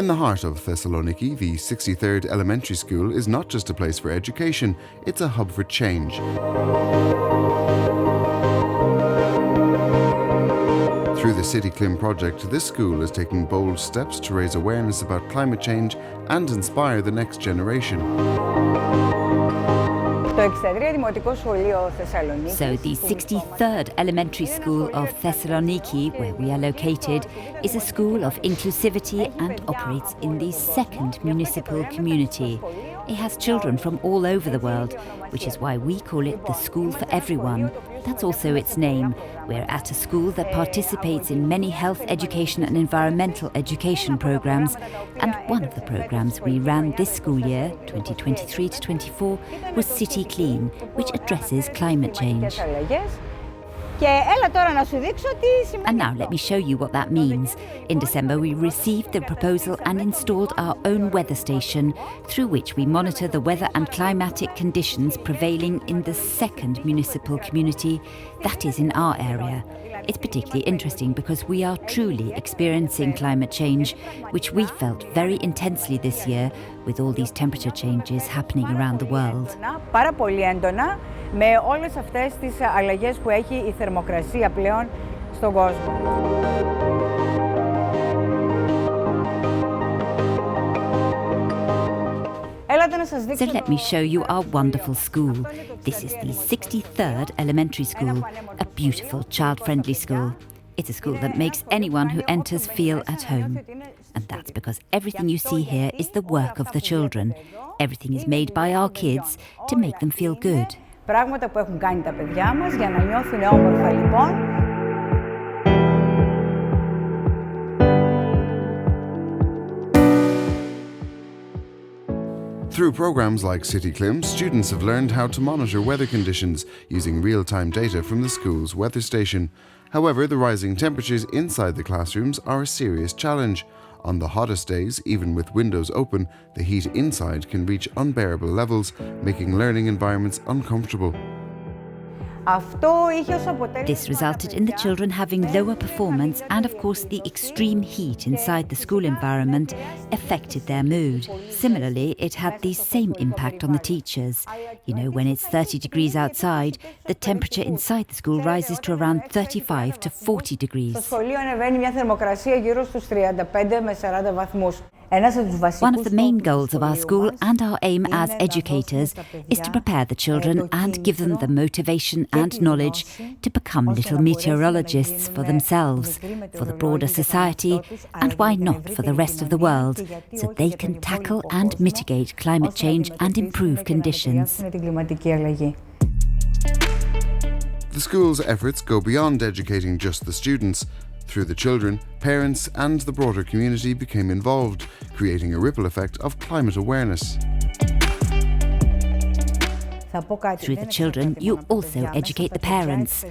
In the heart of Thessaloniki, the 63rd Elementary School is not just a place for education, it's a hub for change. Through the City Clim project, this school is taking bold steps to raise awareness about climate change and inspire the next generation. So the 63rd Elementary School of Thessaloniki, where we are located, is a school of inclusivity and operates in the second municipal community. It has children from all over the world, which is why we call it the School for Everyone. That's also its name. We're at a school that participates in many health education and environmental education programs, and one of the programs we ran this school year, 2023 to 24, was City Clim, which addresses climate change. And now let me show you what that means. In December we received the proposal and installed our own weather station, through which we monitor the weather and climatic conditions prevailing in the second municipal community, that is in our area. It's particularly interesting because we are truly experiencing climate change, which we felt very intensely this year with all these temperature changes happening around the world. Με όλες αυτές τις αλλαγές που έχει η θερμοκρασία πλέον στον κόσμο. So let me show you our wonderful school. This is the 63rd Elementary School, a beautiful child-friendly school. It's a school that makes anyone who enters feel at home. And that's because everything you see here is the work of the children. Everything is made by our kids to make them feel good. Πράγματα που έχουν κάνει τα παιδιά μας για να νιώθουν όμορφα λοιπόν. Through programs like City Clim, students have learned how to monitor weather conditions using real-time data from the school's weather station. However, the rising temperatures inside the classrooms are a serious challenge. On the hottest days, even with windows open, the heat inside can reach unbearable levels, making learning environments uncomfortable. This resulted in the children having lower performance, and of course the extreme heat inside the school environment affected their mood. Similarly, it had the same impact on the teachers. You know, when it's 30 degrees outside, the temperature inside the school rises to around 35 to 40 degrees. One of the main goals of our school and our aim as educators is to prepare the children and give them the motivation and knowledge to become little meteorologists for themselves, for the broader society, and why not for the rest of the world, so they can tackle and mitigate climate change and improve conditions. The school's efforts go beyond educating just the students. Through the children, parents and the broader community became involved, creating a ripple effect of climate awareness. Through the children, you also educate the parents.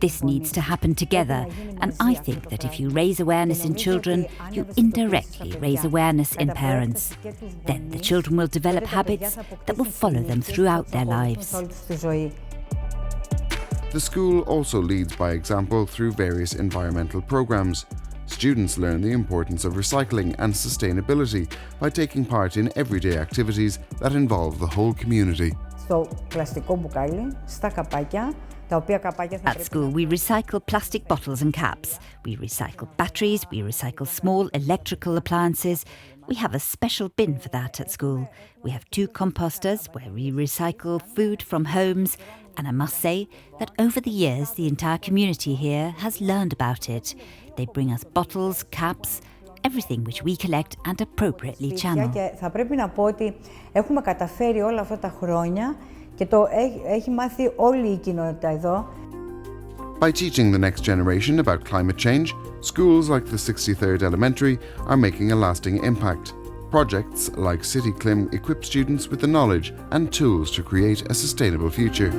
This needs to happen together, and I think that if you raise awareness in children, you indirectly raise awareness in parents. Then the children will develop habits that will follow them throughout their lives. The school also leads by example through various environmental programs. Students learn the importance of recycling and sustainability by taking part in everyday activities that involve the whole community. At school, we recycle plastic bottles and caps. We recycle batteries, we recycle small electrical appliances. We have a special bin for that at school. We have 2 composters where we recycle food from homes. And I must say that over the years, the entire community here has learned about it. They bring us bottles, caps, everything which we collect and appropriately channel. Θα πρέπει να πω ότι έχουμε καταφέρει όλα αυτά τα χρόνια και το έχει μάθει όλη η κοινότητα εδώ. By teaching the next generation about climate change, schools like the 63rd Elementary are making a lasting impact. Projects like City Clim equip students with the knowledge and tools to create a sustainable future.